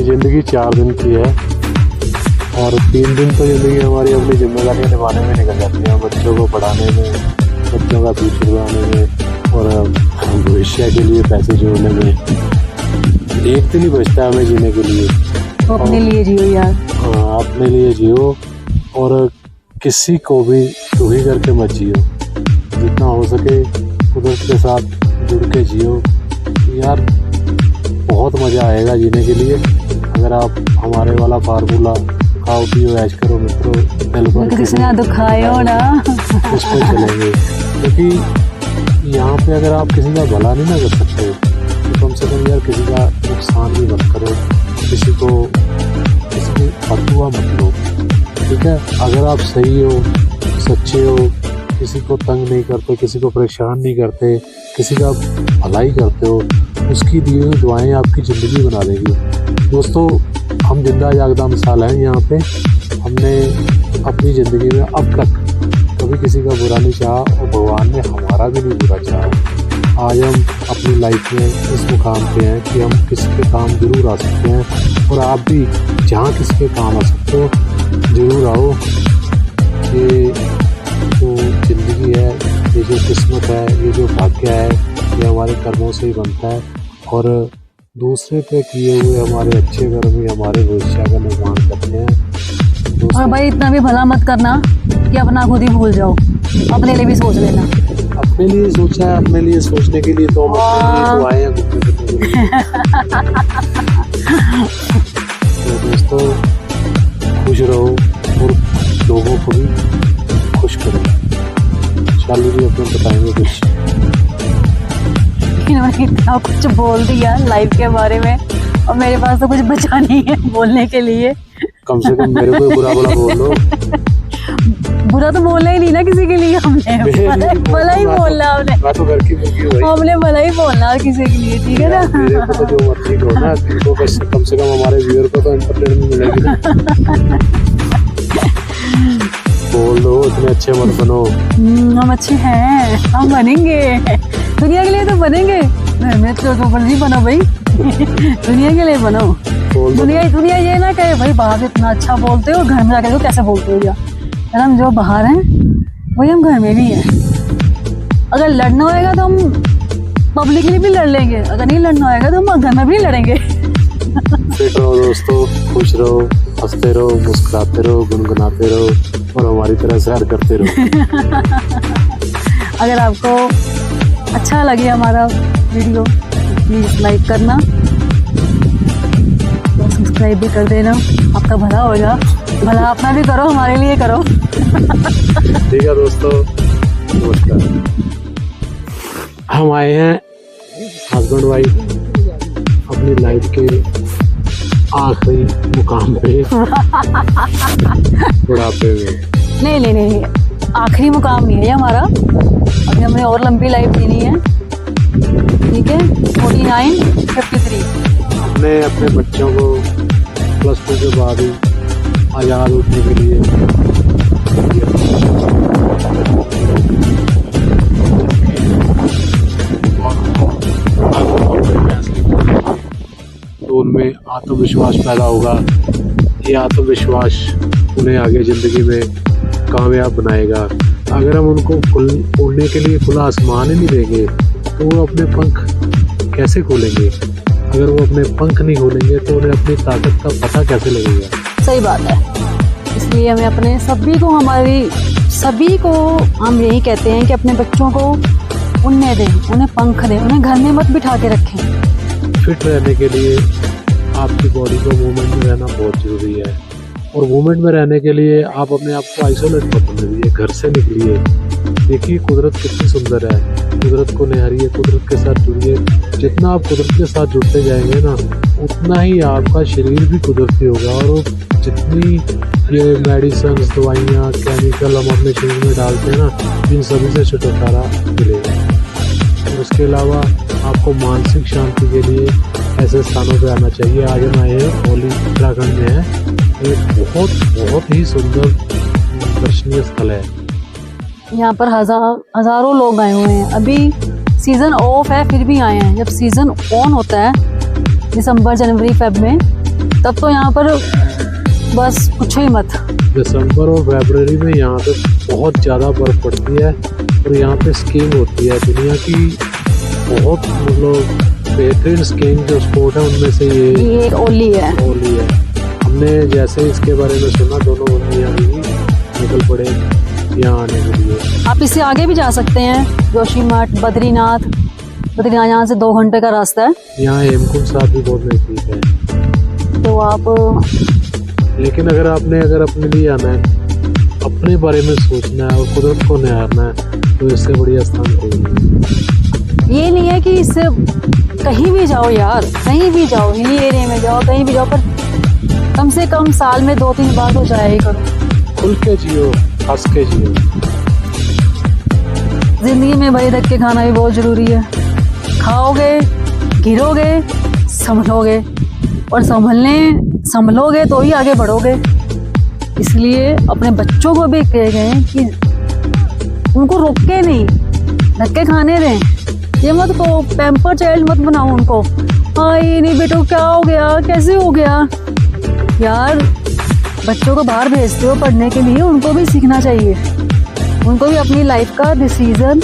ज़िंदगी 4 दिन की है और 3 दिन तो ज़िंदगी हमारी अपनी जिम्मेदारियाँ निभाने में निकल जाती हैं, बच्चों को पढ़ाने में, बच्चों का फ्यूचर बनाने में और भविष्य के लिए पैसे जोड़ने में। एक दिन ही बचता है हमें जीने के लिए, तो अपने लिए जियो यार। हाँ, अपने लिए जियो और किसी को भी दुखी करके मत जियो। जितना हो सके कुदरत के साथ जुड़ के जियो यार, बहुत मज़ा आएगा जीने के लिए। अगर आप हमारे वाला फार्मूला खाओ पियो ऐश करो मित्रों, दिल पर कृष्णा दुखायो ना, उस पर चलेंगे। क्योंकि यहाँ पे अगर आप किसी का भला नहीं ना कर सकते तो कम से कम यार किसी का नुकसान भी मत करो, किसी की फतवा मत लो, ठीक है। अगर आप सही हो, सच्चे हो, किसी को तंग नहीं करते, किसी को परेशान नहीं करते, किसी का भलाई करते हो, उसकी दी हुई दुआएं आपकी ज़िंदगी बना देगी। दोस्तों, हम जिंदा जागदा मिसाल हैं यहाँ पे। हमने अपनी ज़िंदगी में अब तक कभी किसी का बुरा नहीं चाहा और भगवान ने हमारा भी नहीं बुरा चाहा। आज हम अपनी लाइफ में इस मुकाम पे हैं कि हम किसी के काम ज़रूर आ सकते हैं और आप भी जहाँ किसी के काम आ सकते हो ज़रूर आओ। ये जो ज़िंदगी है, ये जो किस्मत है, ये जो भाग्य है, ये हमारे कर्मों से ही बनता है और दूसरे पे किए हुए हमारे अच्छे कर्म ही हमारे भविष्य का निर्माण करते हैं। और भाई इतना भी भला मत करना कि अपना खुद ही भूल जाओ, अपने लिए भी सोच लेना। अपने लिए सोचा है, अपने लिए सोचने के लिए तो हम अपने लिए तो आए हैं घूमने फिरने तो दोस्तों, खुश रहो और लोगों को भी खुश करो। शालू जी अपने बताएंगे कुछ। इन्होंने इतना कुछ बोल दिया लाइफ के बारे में और मेरे पास तो कुछ बचा नहीं है बोलने के लिए। कम से कम मेरे को बुरा बुरा बोल लो। बुरा तो बोलना ही नहीं ना किसी के लिए, हमने भला ही बोलना, मैं तो घर की मुर्गी हूँ भाई। हमने भला ही बोलना किसी के लिए, ठीक है ना। मेरे को तो जो मर्जी कहो ना, इनको कम से कम हमारे व्यूअर को तो एंटरटेनमेंट मिलेगी ना। बोल दो, इतने अच्छे मत बनो। हम अच्छे हैं, हम बनेंगे, दुनिया के लिए तो बनेंगे। घर में तो मर्जी बनो भाई, दुनिया के लिए बनो। दुनिया ये ना कहे भाई बाहर इतना अच्छा बोलते हो, घर में जाकर तो कैसे बोलते हो। यार हम जो बाहर हैं वही हम घर में भी हैं। अगर लड़ना होएगा तो हम पब्लिकली भी लड़ लेंगे, अगर नहीं लड़ना होएगा तो हम घर में भी लड़ेंगे। फिट रहो दोस्तों, खुश रहो, हंसते रहो, मुस्कुराते रहो, गुनगुनाते रहो और हमारी तरह सैर करते रहो। अगर आपको अच्छा लगे हमारा वीडियो तो प्लीज़ लाइक करना, तो सब्सक्राइब भी कर देना। आपका भला होगा, भला अपना भी करो, हमारे लिए करो। ठीक है दोस्तों, नमस्कार। हम आए हैं हस्बैंड वाइफ अपनी लाइफ के आखिरी मुकाम पे बुढ़ापे में। नहीं, आखिरी मुकाम नहीं है ये हमारा, अभी हमने और लंबी लाइफ जीनी है, ठीक है। 49, 53 हमने अपने बच्चों को +2 के बाद ही आज़ाद उठने के लिए तो उनमें आत्मविश्वास पैदा होगा। ये आत्मविश्वास उन्हें आगे ज़िंदगी में कामयाब बनाएगा। अगर हम उनको उड़ने के लिए खुला आसमान ही नहीं देंगे तो वो अपने पंख कैसे खोलेंगे। अगर वो अपने पंख नहीं खोलेंगे तो उन्हें अपनी ताकत का पता कैसे लगेगा। सही बात है। इसलिए हमें अपने सभी को हम यही कहते हैं कि अपने बच्चों को उड़ने दें, उन्हें पंख दें, उन्हें घर में मत बिठा के रखें। फिट रहने के लिए आपकी बॉडी को मूवमेंट में रहना बहुत ज़रूरी है और मूवमेंट में रहने के लिए आप अपने आप को आइसोलेट मत करिए, घर से निकलिए। देखिए कुदरत कितनी सुंदर है, कुदरत को निहारिए, कुदरत के साथ जुड़िए। जितना आप कुदरत के साथ जुड़ते जाएंगे ना, उतना ही आपका शरीर भी कुदरती होगा और जितनी ये मेडिसिन, दवाइयाँ, केमिकल हम अपने शरीर में डालते हैं ना, इन सभी से छुटकारा मिलेगा। और इसके अलावा आपको मानसिक शांति के लिए ऐसे स्थानों पे आना चाहिए। आज हम आए हैं ओली, उत्तराखंड में है। ये बहुत ही सुंदर दर्शनीय स्थल है। यहाँ पर हजारों लोग आए हुए हैं। अभी सीज़न ऑफ है फिर भी आए हैं। जब सीज़न ऑन होता है दिसंबर, जनवरी, फेब में, तब तो यहाँ पर बस पूछो ही मत। दिसंबर और फरवरी में यहाँ पे बहुत ज़्यादा बर्फ़ पड़ती है और यहाँ पे स्कीइंग होती है। दुनिया की बहुत मतलब बेहतरीन स्कीइंग जो स्पोर्ट है उनमें से ये एक ओली है। ओली है। हमने जैसे इसके बारे में सुना, दोनों बंदी अभी निकल पड़े यहाँ आने के लिए। आप इससे आगे भी जा सकते हैं, जोशीमठ, बद्रीनाथ यहाँ से 2 घंटे का रास्ता है। यहाँ हेमकुंड साहब भी बहुत नज़दीक है। तो आप लेकिन अगर अपने लिए आना है, अपने बारे में सोचना है और कुदरत को निहारना है, तो इससे बढ़िया स्थान कोई नहीं। ये नहीं है कि इससे कहीं भी जाओ यार, कहीं भी जाओ, हिली एरिया में जाओ, कहीं भी जाओ, पर कम से कम साल में 2-3 बार तो जाया ही करो। खुल के जियो, हंस के जियो। जिंदगी में भाई धक्के खाना भी बहुत जरूरी है। खाओगे, गिरोगे, संभलोगे, और संभलोगे तो ही आगे बढ़ोगे। इसलिए अपने बच्चों को भी कहे गए कि उनको रोके नहीं, धक्के खाने दें। ये मत को पैम्पर चाइल्ड मत बनाओ उनको। हाँ ये नहीं बेटो क्या हो गया, कैसे हो गया। यार बच्चों को बाहर भेजते हो पढ़ने के लिए, उनको भी सीखना चाहिए। उनको भी अपनी लाइफ का डिसीजन,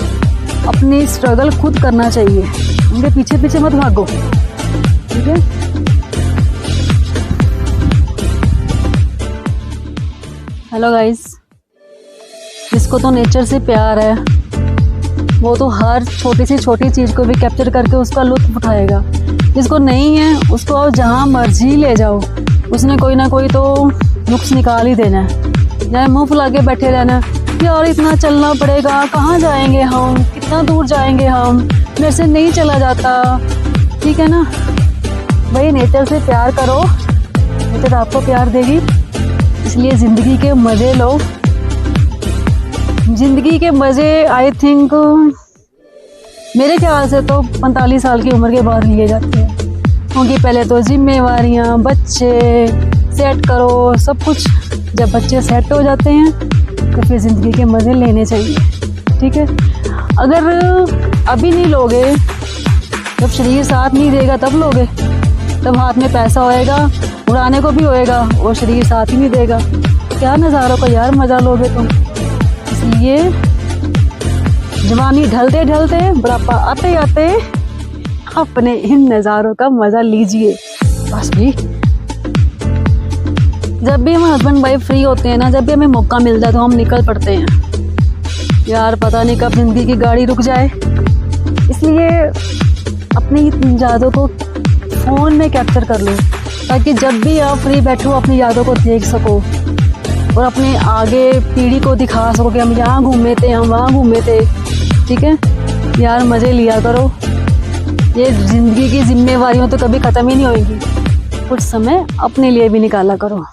अपनी स्ट्रगल खुद करना चाहिए। उनके पीछे पीछे मत भागो, ठीक है। हेलो गाइस, जिसको तो नेचर से प्यार है वो तो हर छोटी से छोटी चीज़ को भी कैप्चर करके उसका लुत्फ उठाएगा। जिसको नहीं है उसको आप जहाँ मर्जी ले जाओ, उसने कोई ना कोई तो नुक्स निकाल ही देना है। चाहे मुँह फुला के बैठे रहना, यार इतना चलना पड़ेगा, कहाँ जाएंगे हम, कितना दूर जाएंगे हम, मेरे से नहीं चला जाता, ठीक है ना। भाई नेचर से प्यार करो, नेचर आपको प्यार देगी। इसलिए ज़िंदगी के मज़े लो। ज़िंदगी के मज़े आई थिंक मेरे ख्याल से तो 45 साल की उम्र के बाद लिए जाते हैं, क्योंकि पहले तो जिम्मेवारियाँ, बच्चे सेट करो सब कुछ। जब बच्चे सेट हो जाते हैं तो फिर ज़िंदगी के मज़े लेने चाहिए, ठीक है। अगर अभी नहीं लोगे, जब शरीर साथ नहीं देगा तब लोगे। तब हाथ में पैसा होएगा, उड़ाने को भी होएगा, और शरीर साथ ही नहीं देगा, क्या नज़ारों का यार मज़ा लोगे तुम। इसलिए जवानी ढलते ढलते, बुढ़ापा आते आते अपने इन नज़ारों का मज़ा लीजिए बस भी। जब भी हम हस्बैंड वाइफ फ्री होते हैं ना, जब भी हमें मौका मिलता है तो हम निकल पड़ते हैं। यार पता नहीं कब ज़िंदगी की गाड़ी रुक जाए। इसलिए अपनी यादों को फ़ोन में कैप्चर कर लो, ताकि जब भी आप फ्री बैठो अपनी यादों को देख सको और अपने आगे पीढ़ी को दिखा सको कि हम यहाँ घूमे थे, हम वहाँ घूमे थे, ठीक है। यार मज़े लिया करो। ये ज़िंदगी की जिम्मेवारियाँ तो कभी ख़त्म ही नहीं होएगी। कुछ समय अपने लिए भी निकाला करो।